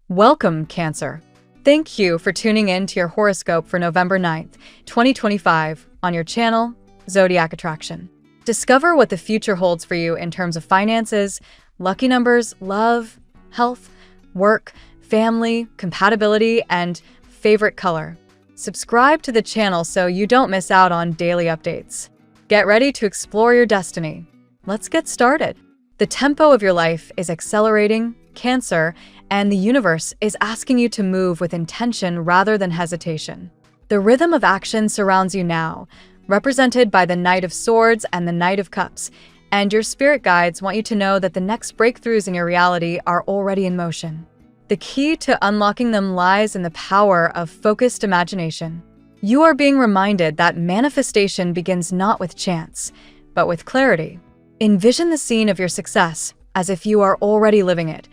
Welcome, Cancer. Thank you for tuning in to your horoscope for November 9th, 2025 on your channel, Zodiac Attraction. Discover what the future holds for you in terms of finances, lucky numbers, love, health, work, family, compatibility, and favorite color. Subscribe to the channel so you don't miss out on daily updates. Get ready to explore your destiny. Let's get started. The tempo of your life is accelerating, Cancer, and the universe is asking you to move with intention rather than hesitation. The rhythm of action surrounds you now, represented by the Knight of Swords and the Knight of Cups, and your spirit guides want you to know that the next breakthroughs in your reality are already in motion. The key to unlocking them lies in the power of focused imagination. You are being reminded that manifestation begins not with chance, but with clarity. Envision the scene of your success as if you are already living it.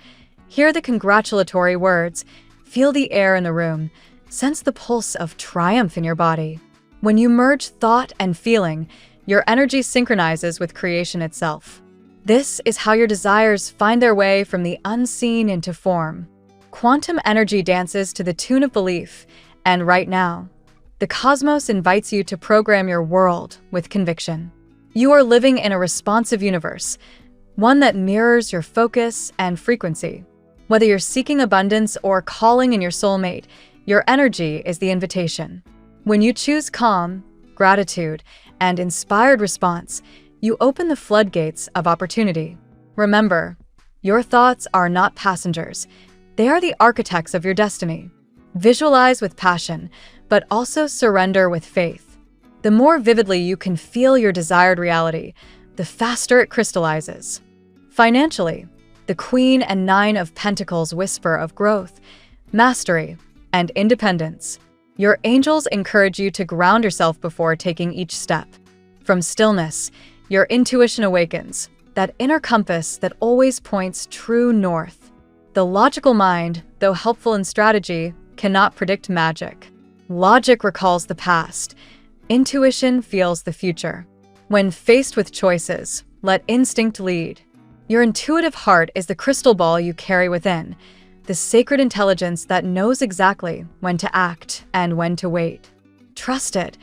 Hear the congratulatory words, feel the air in the room, sense the pulse of triumph in your body. When you merge thought and feeling, your energy synchronizes with creation itself. This is how your desires find their way from the unseen into form. Quantum energy dances to the tune of belief, and right now, the cosmos invites you to program your world with conviction. You are living in a responsive universe, one that mirrors your focus and frequency. Whether you're seeking abundance or calling in your soulmate, your energy is the invitation. When you choose calm, gratitude, and inspired response, you open the floodgates of opportunity. Remember, your thoughts are not passengers. They are the architects of your destiny. Visualize with passion, but also surrender with faith. The more vividly you can feel your desired reality, the faster it crystallizes. Financially, the Queen and Nine of Pentacles whisper of growth, mastery, and independence. Your angels encourage you to ground yourself before taking each step. From stillness, your intuition awakens, that inner compass that always points true north. The logical mind, though helpful in strategy, cannot predict magic. Logic recalls the past. Intuition feels the future. When faced with choices, let instinct lead. Your intuitive heart is the crystal ball you carry within, the sacred intelligence that knows exactly when to act and when to wait. Trust it,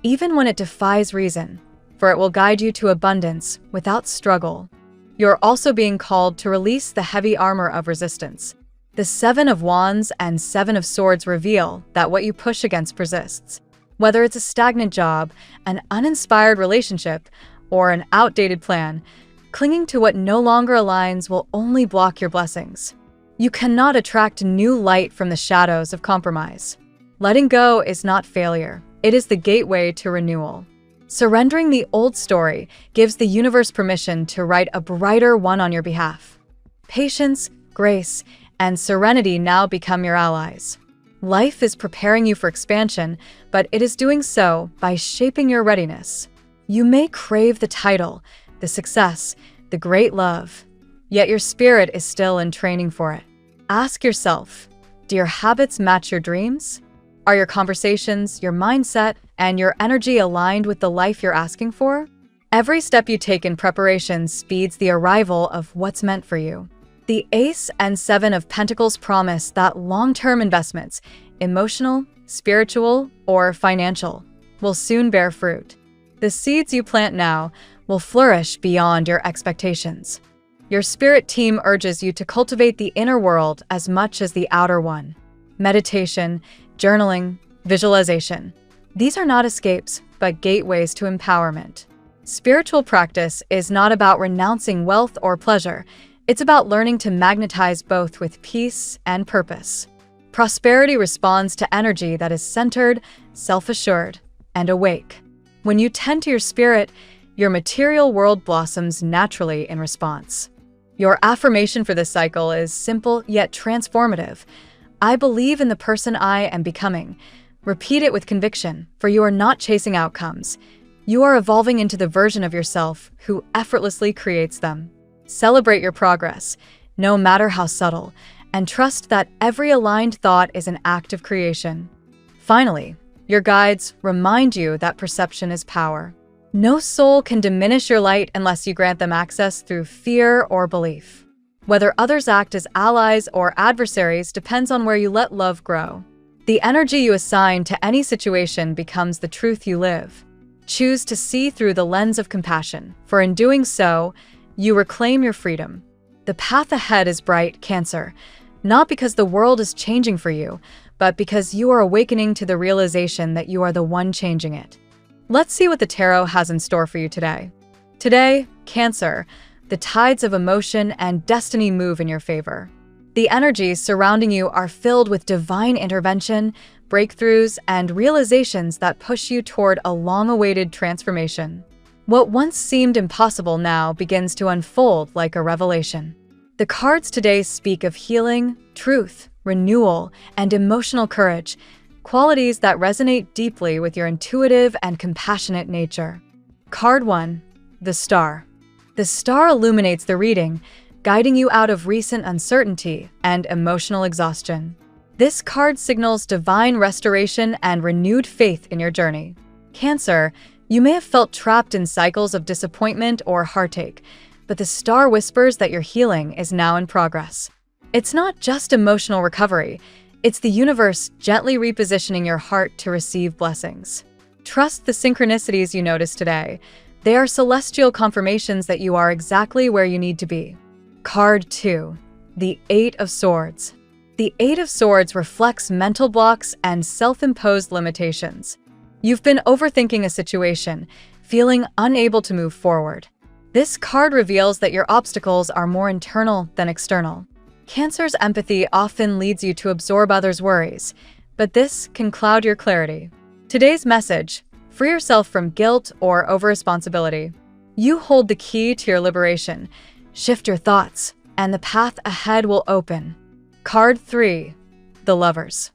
even when it defies reason, for it will guide you to abundance without struggle. You're also being called to release the heavy armor of resistance. The Seven of Wands and Seven of Swords reveal that what you push against persists. Whether it's a stagnant job, an uninspired relationship, or an outdated plan, clinging to what no longer aligns will only block your blessings. You cannot attract new light from the shadows of compromise. Letting go is not failure. It is the gateway to renewal. Surrendering the old story gives the universe permission to write a brighter one on your behalf. Patience, grace, and serenity now become your allies. Life is preparing you for expansion, but it is doing so by shaping your readiness. You may crave the title, the success, the great love, yet your spirit is still in training for it. Ask yourself, do your habits match your dreams? Are your conversations, your mindset, and your energy aligned with the life you're asking for? Every step you take in preparation speeds the arrival of what's meant for you. The Ace and Seven of Pentacles promise that long-term investments, emotional, spiritual, or financial, will soon bear fruit. The seeds you plant now will flourish beyond your expectations. Your spirit team urges you to cultivate the inner world as much as the outer one. Meditation, journaling, visualization. These are not escapes, but gateways to empowerment. Spiritual practice is not about renouncing wealth or pleasure. It's about learning to magnetize both with peace and purpose. Prosperity responds to energy that is centered, self-assured, and awake. When you tend to your spirit, your material world blossoms naturally in response. Your affirmation for this cycle is simple yet transformative. I believe in the person I am becoming. Repeat it with conviction, for you are not chasing outcomes. You are evolving into the version of yourself who effortlessly creates them. Celebrate your progress, no matter how subtle, and trust that every aligned thought is an act of creation. Finally, your guides remind you that perception is power. No soul can diminish your light unless you grant them access through fear or belief. Whether others act as allies or adversaries depends on where you let love grow. The energy you assign to any situation becomes the truth you live. Choose to see through the lens of compassion, for in doing so, you reclaim your freedom. The path ahead is bright, Cancer, not because the world is changing for you, but because you are awakening to the realization that you are the one changing it. Let's see what the tarot has in store for you today. Today, Cancer, the tides of emotion and destiny move in your favor. The energies surrounding you are filled with divine intervention, breakthroughs, and realizations that push you toward a long-awaited transformation. What once seemed impossible now begins to unfold like a revelation. The cards today speak of healing, truth, renewal, and emotional courage, qualities that resonate deeply with your intuitive and compassionate nature. Card 1, the Star. The Star illuminates the reading, guiding you out of recent uncertainty and emotional exhaustion. This card signals divine restoration and renewed faith in your journey. Cancer, you may have felt trapped in cycles of disappointment or heartache, but the Star whispers that your healing is now in progress. It's not just emotional recovery, it's the universe gently repositioning your heart to receive blessings. Trust the synchronicities you notice today. They are celestial confirmations that you are exactly where you need to be. Card 2, the Eight of Swords. The Eight of Swords reflects mental blocks and self-imposed limitations. You've been overthinking a situation, feeling unable to move forward. This card reveals that your obstacles are more internal than external. Cancer's empathy often leads you to absorb others' worries, but this can cloud your clarity. Today's message: free yourself from guilt or over-responsibility. You hold the key to your liberation. Shift your thoughts, and the path ahead will open. Card 3, the Lovers.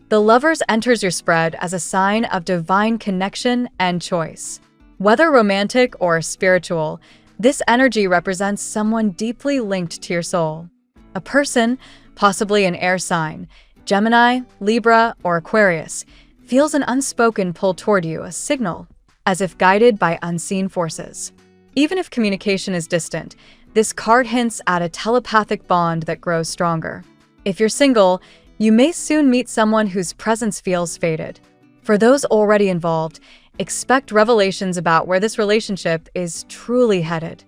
The Lovers enters your spread as a sign of divine connection and choice. Whether romantic or spiritual, this energy represents someone deeply linked to your soul. A person, possibly an air sign, Gemini, Libra, or Aquarius, feels an unspoken pull toward you, a signal, as if guided by unseen forces. Even if communication is distant, this card hints at a telepathic bond that grows stronger. If you're single, you may soon meet someone whose presence feels fated. For those already involved, expect revelations about where this relationship is truly headed.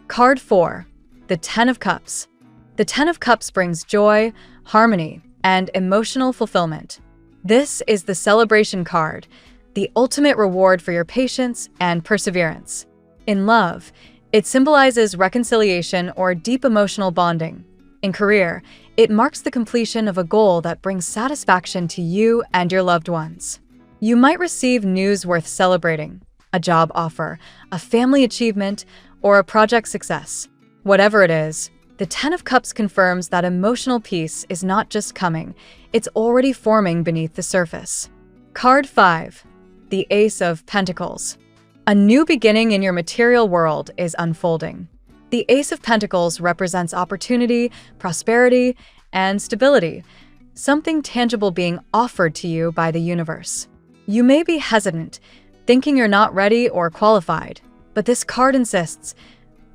Card 4, the Ten of Cups. The Ten of Cups brings joy, harmony, and emotional fulfillment. This is the celebration card, the ultimate reward for your patience and perseverance. In love, it symbolizes reconciliation or deep emotional bonding. In career, it marks the completion of a goal that brings satisfaction to you and your loved ones. You might receive news worth celebrating: a job offer, a family achievement, or a project success. Whatever it is, the Ten of Cups confirms that emotional peace is not just coming, it's already forming beneath the surface. Card 5, the Ace of Pentacles. A new beginning in your material world is unfolding. The Ace of Pentacles represents opportunity, prosperity, and stability, something tangible being offered to you by the universe. You may be hesitant, thinking you're not ready or qualified, but this card insists: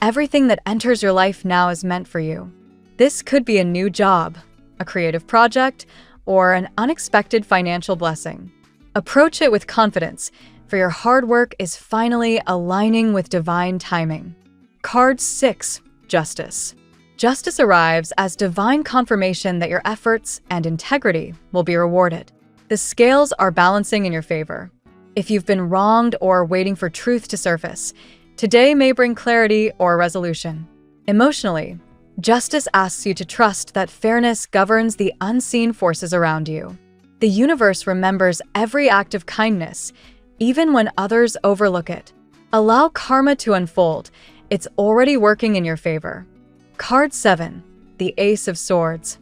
everything that enters your life now is meant for you. This could be a new job, a creative project, or an unexpected financial blessing. Approach it with confidence, for your hard work is finally aligning with divine timing. Card 6, Justice. Justice arrives as divine confirmation that your efforts and integrity will be rewarded. The scales are balancing in your favor. If you've been wronged or waiting for truth to surface, today may bring clarity or resolution. Emotionally, justice asks you to trust that fairness governs the unseen forces around you. The universe remembers every act of kindness, even when others overlook it. Allow karma to unfold. It's already working in your favor. Card 7, the Ace of Swords.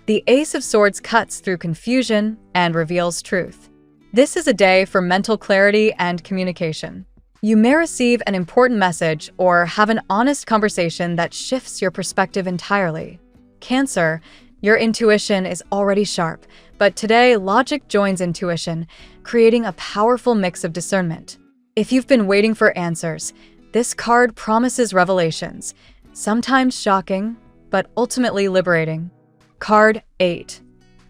The Ace of Swords cuts through confusion and reveals truth. This is a day for mental clarity and communication. You may receive an important message or have an honest conversation that shifts your perspective entirely. Cancer, your intuition is already sharp, but today logic joins intuition, creating a powerful mix of discernment. If you've been waiting for answers, this card promises revelations, sometimes shocking, but ultimately liberating. Card 8.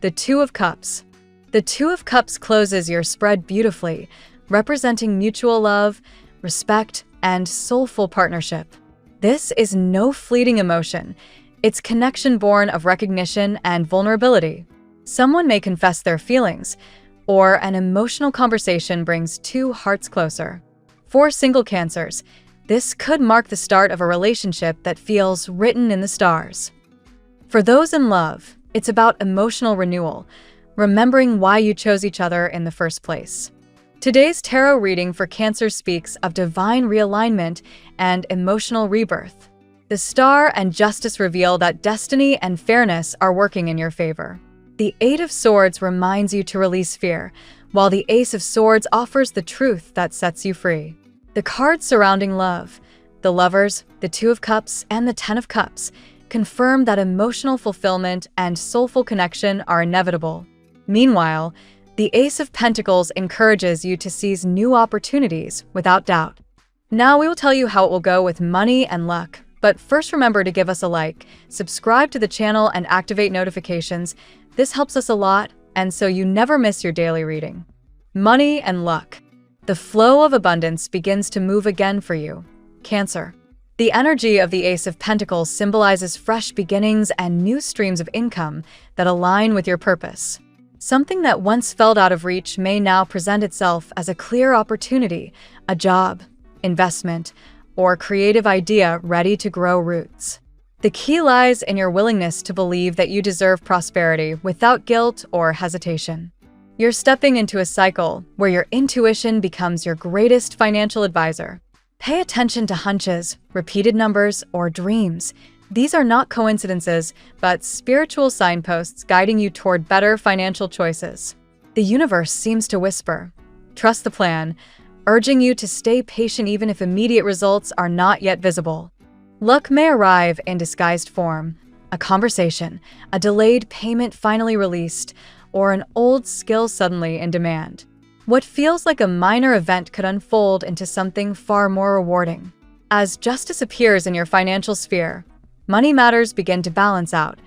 The Two of Cups. The Two of Cups closes your spread beautifully, representing mutual love, respect, and soulful partnership. This is no fleeting emotion. It's connection born of recognition and vulnerability. Someone may confess their feelings, or an emotional conversation brings two hearts closer. For single Cancers, this could mark the start of a relationship that feels written in the stars. For those in love, it's about emotional renewal, remembering why you chose each other in the first place. Today's tarot reading for Cancer speaks of divine realignment and emotional rebirth. The Star and Justice reveal that destiny and fairness are working in your favor. The Eight of Swords reminds you to release fear, while the Ace of Swords offers the truth that sets you free. The cards surrounding love, the Lovers, the Two of Cups, and the Ten of Cups, confirm that emotional fulfillment and soulful connection are inevitable. Meanwhile, the Ace of Pentacles encourages you to seize new opportunities without doubt. Now we will tell you how it will go with money and luck. But first, remember to give us a like, subscribe to the channel, and activate notifications. This helps us a lot, and so you never miss your daily reading. Money and luck. The flow of abundance begins to move again for you, Cancer. The energy of the Ace of Pentacles symbolizes fresh beginnings and new streams of income that align with your purpose. Something that once felt out of reach may now present itself as a clear opportunity, a job, investment, or creative idea ready to grow roots. The key lies in your willingness to believe that you deserve prosperity without guilt or hesitation. You're stepping into a cycle where your intuition becomes your greatest financial advisor. Pay attention to hunches, repeated numbers, or dreams. These are not coincidences, but spiritual signposts guiding you toward better financial choices. The universe seems to whisper, "Trust the plan," urging you to stay patient even if immediate results are not yet visible. Luck may arrive in disguised form: a conversation, a delayed payment finally released, or an old skill suddenly in demand. What feels like a minor event could unfold into something far more rewarding. As justice appears in your financial sphere, money matters begin to balance out.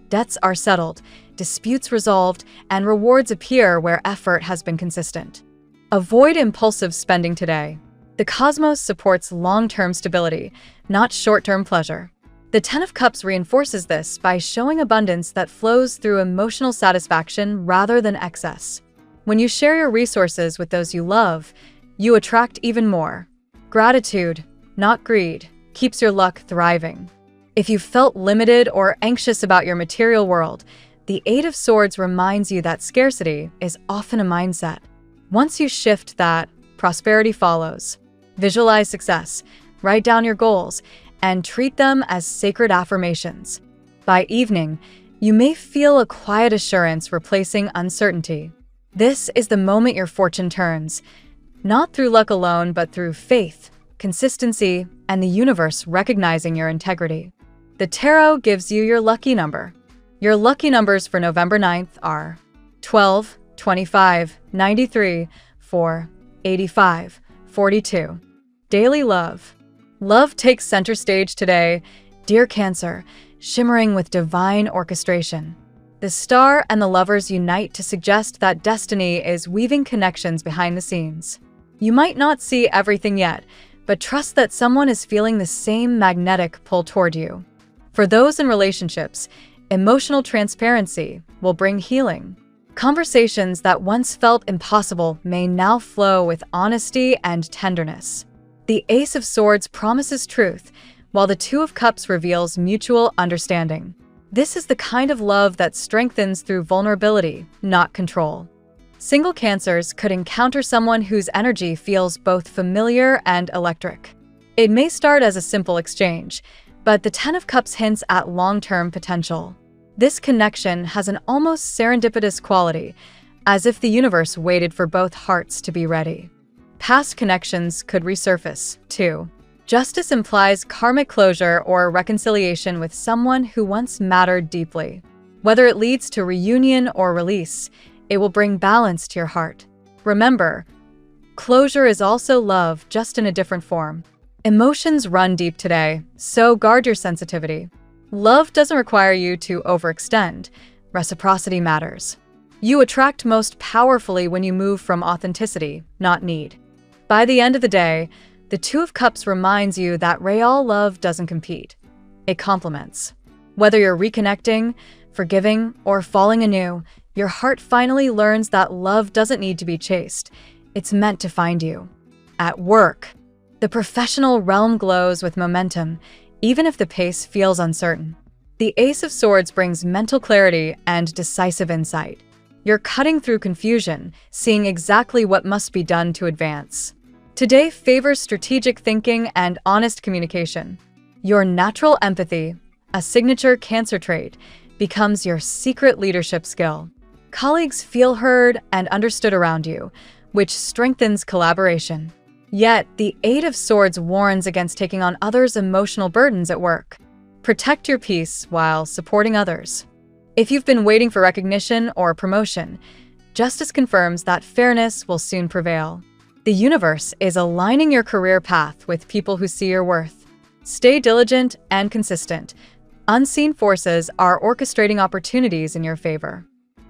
Debts are settled, disputes resolved, and rewards appear where effort has been consistent. Avoid impulsive spending today. The cosmos supports long-term stability, not short-term pleasure. The Ten of Cups reinforces this by showing abundance that flows through emotional satisfaction rather than excess. When you share your resources with those you love, you attract even more. Gratitude, not greed, keeps your luck thriving. If you felt limited or anxious about your material world, the Eight of Swords reminds you that scarcity is often a mindset. Once you shift that, prosperity follows. Visualize success, write down your goals, and treat them as sacred affirmations. By evening, you may feel a quiet assurance replacing uncertainty. This is the moment your fortune turns, not through luck alone, but through faith, consistency, and the universe recognizing your integrity. The tarot gives you your lucky number. Your lucky numbers for November 9th are 12, 25, 93, 4, 85, 42. Daily love. Love takes center stage today, dear Cancer, shimmering with divine orchestration. The Star and the Lovers unite to suggest that destiny is weaving connections behind the scenes. You might not see everything yet, but trust that someone is feeling the same magnetic pull toward you. For those in relationships, emotional transparency will bring healing. Conversations that once felt impossible may now flow with honesty and tenderness. The Ace of Swords promises truth, while the Two of Cups reveals mutual understanding. This is the kind of love that strengthens through vulnerability, not control. Single Cancers could encounter someone whose energy feels both familiar and electric. It may start as a simple exchange, but the Ten of Cups hints at long-term potential. This connection has an almost serendipitous quality, as if the universe waited for both hearts to be ready. Past connections could resurface, too. Justice implies karmic closure or reconciliation with someone who once mattered deeply. Whether it leads to reunion or release, it will bring balance to your heart. Remember, closure is also love, just in a different form. Emotions run deep today, so guard your sensitivity. Love doesn't require you to overextend. Reciprocity matters. You attract most powerfully when you move from authenticity, not need. By the end of the day, the Two of Cups reminds you that real love doesn't compete. It complements. Whether you're reconnecting, forgiving, or falling anew, your heart finally learns that love doesn't need to be chased. It's meant to find you. At work, the professional realm glows with momentum, even if the pace feels uncertain. The Ace of Swords brings mental clarity and decisive insight. You're cutting through confusion, seeing exactly what must be done to advance. Today favors strategic thinking and honest communication. Your natural empathy, a signature Cancer trait, becomes your secret leadership skill. Colleagues feel heard and understood around you, which strengthens collaboration. Yet, the Eight of Swords warns against taking on others' emotional burdens at work. Protect your peace while supporting others. If you've been waiting for recognition or promotion, justice confirms that fairness will soon prevail. The universe is aligning your career path with people who see your worth. Stay diligent and consistent. Unseen forces are orchestrating opportunities in your favor.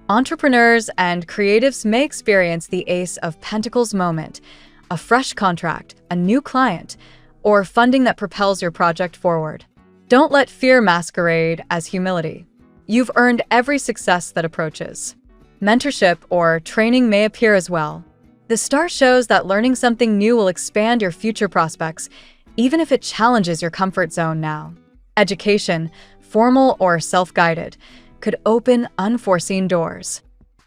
Entrepreneurs and creatives may experience the Ace of Pentacles moment, a fresh contract, a new client, or funding that propels your project forward. Don't let fear masquerade as humility. You've earned every success that approaches. Mentorship or training may appear as well. The star shows that learning something new will expand your future prospects, even if it challenges your comfort zone now. Education, formal or self-guided, could open unforeseen doors.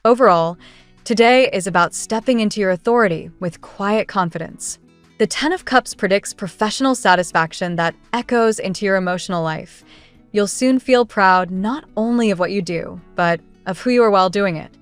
Overall, today is about stepping into your authority with quiet confidence. The Ten of Cups predicts professional satisfaction that echoes into your emotional life. You'll soon feel proud not only of what you do, but of who you are while doing it.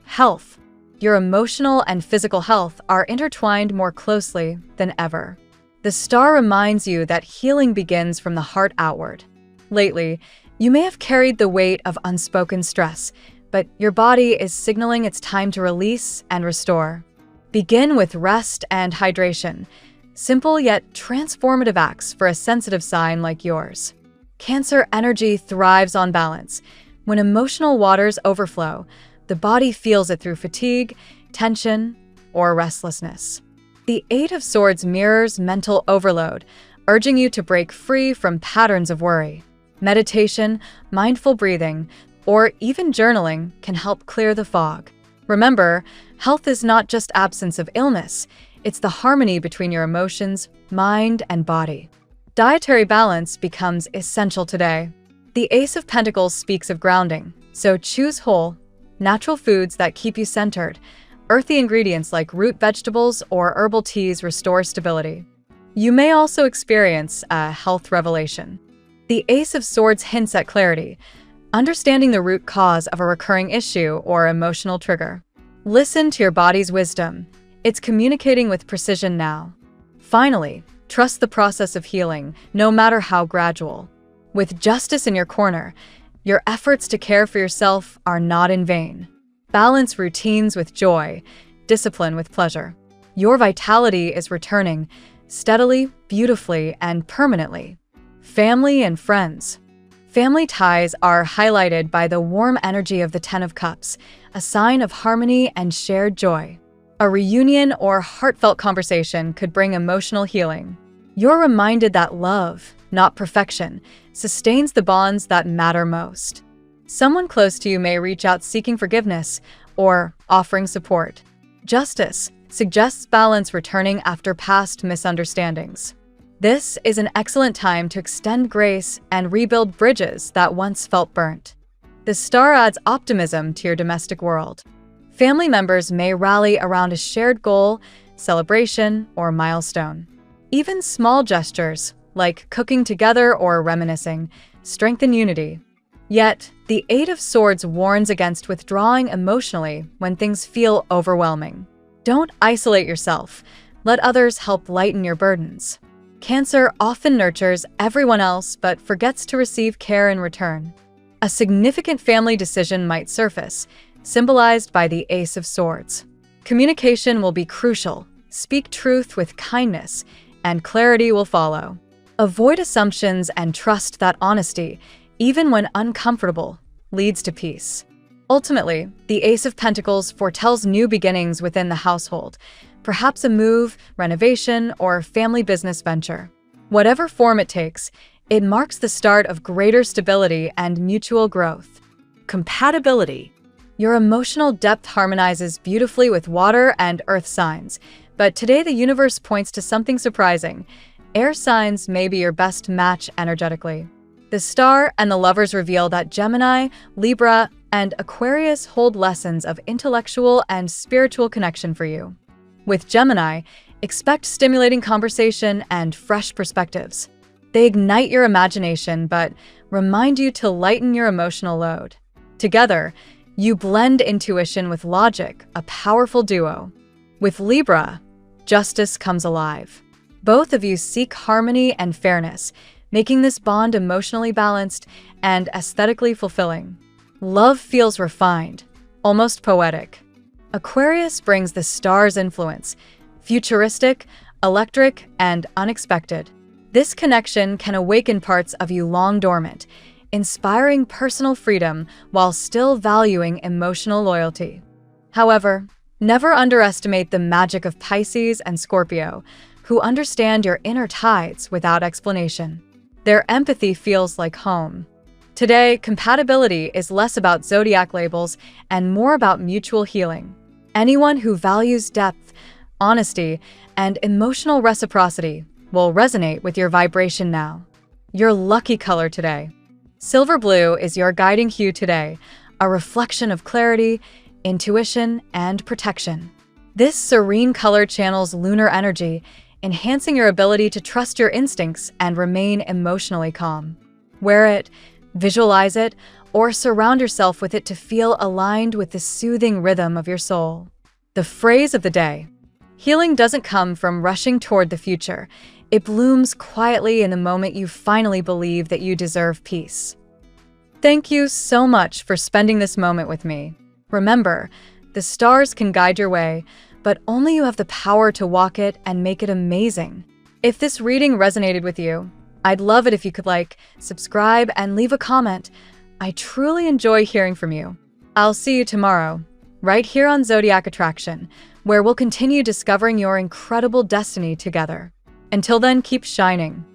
Health. Your emotional and physical health are intertwined more closely than ever. The star reminds you that healing begins from the heart outward. Lately, you may have carried the weight of unspoken stress, but your body is signaling it's time to release and restore. Begin with rest and hydration, simple yet transformative acts for a sensitive sign like yours. Cancer energy thrives on balance. When emotional waters overflow, the body feels it through fatigue, tension, or restlessness. The Eight of Swords mirrors mental overload, urging you to break free from patterns of worry. Meditation, mindful breathing, or even journaling can help clear the fog. Remember, health is not just absence of illness, it's the harmony between your emotions, mind, and body. Dietary balance becomes essential today. The Ace of Pentacles speaks of grounding, so choose whole, natural foods that keep you centered. Earthy ingredients like root vegetables or herbal teas restore stability. You may also experience a health revelation. The Ace of Swords hints at clarity, understanding the root cause of a recurring issue or emotional trigger. Listen to your body's wisdom. It's communicating with precision now. Finally, trust the process of healing, no matter how gradual. With justice in your corner, your efforts to care for yourself are not in vain. Balance routines with joy, discipline with pleasure. Your vitality is returning, steadily, beautifully, and permanently. Family and friends. Family ties are highlighted by the warm energy of the Ten of Cups, a sign of harmony and shared joy. A reunion or heartfelt conversation could bring emotional healing. You're reminded that love, not perfection, sustains the bonds that matter most. Someone close to you may reach out seeking forgiveness or offering support. Justice suggests balance returning after past misunderstandings. This is an excellent time to extend grace and rebuild bridges that once felt burnt. The star adds optimism to your domestic world. Family members may rally around a shared goal, celebration, or milestone. Even small gestures, like cooking together or reminiscing, strengthen unity. Yet, the Eight of Swords warns against withdrawing emotionally when things feel overwhelming. Don't isolate yourself. Let others help lighten your burdens. Cancer often nurtures everyone else but forgets to receive care in return. A significant family decision might surface, symbolized by the Ace of Swords. Communication will be crucial. Speak truth with kindness, and clarity will follow. Avoid assumptions and trust that honesty, even when uncomfortable, leads to peace. Ultimately, the Ace of Pentacles foretells new beginnings within the household, perhaps a move, renovation, or family business venture. Whatever form it takes, it marks the start of greater stability and mutual growth. Compatibility. Your emotional depth harmonizes beautifully with water and earth signs, but today the universe points to something surprising. Air signs may be your best match energetically. The star and the lovers reveal that Gemini, Libra, and Aquarius hold lessons of intellectual and spiritual connection for you. With Gemini, expect stimulating conversation and fresh perspectives. They ignite your imagination but remind you to lighten your emotional load. Together, you blend intuition with logic, a powerful duo. With Libra, justice comes alive. Both of you seek harmony and fairness, making this bond emotionally balanced and aesthetically fulfilling. Love feels refined, almost poetic. Aquarius brings the star's influence, futuristic, electric, and unexpected. This connection can awaken parts of you long dormant, inspiring personal freedom while still valuing emotional loyalty. However, never underestimate the magic of Pisces and Scorpio, who understand your inner tides without explanation. Their empathy feels like home. Today, compatibility is less about zodiac labels and more about mutual healing. Anyone who values depth, honesty, and emotional reciprocity will resonate with your vibration now. Your lucky color today. Silver blue is your guiding hue today, a reflection of clarity, intuition, and protection. This serene color channels lunar energy, enhancing your ability to trust your instincts and remain emotionally calm. Wear it, visualize it, or surround yourself with it to feel aligned with the soothing rhythm of your soul. The phrase of the day. Healing doesn't come from rushing toward the future. It blooms quietly in the moment you finally believe that you deserve peace. Thank you so much for spending this moment with me. Remember, the stars can guide your way, but only you have the power to walk it and make it amazing. If this reading resonated with you, I'd love it if you could like, subscribe, and leave a comment. I truly enjoy hearing from you. I'll see you tomorrow, right here on Zodiac Attraction, where we'll continue discovering your incredible destiny together. Until then, keep shining.